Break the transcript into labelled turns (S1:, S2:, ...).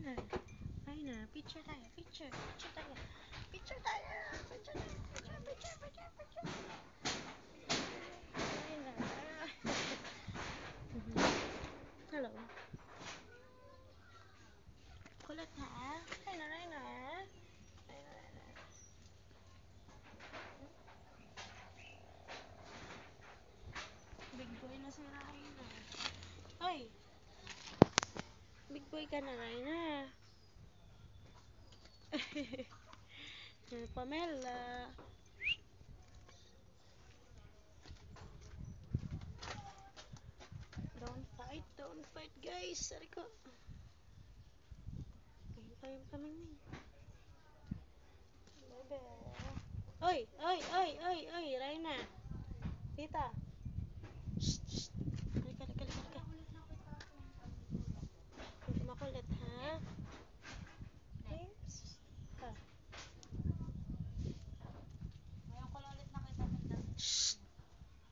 S1: na. Ayun na. Picture tayo. Picture. Picture tayo. Picture tayo. Picture tayo. Picture. Ayun na. Hello. Kulit ha? Ayun na. Ayun na. Big boy na si Raina. Hoy! Big boy ka na, Raina. Pamela. Don't fight guys. Sorry ko. Ayun kami ni. Bebe. Oy, Raina. Tita. Shh. Halika. Hindi makulit, ha? Thanks. Ha?
S2: Ngayon ko lang ulit nakita kita.
S1: Shh.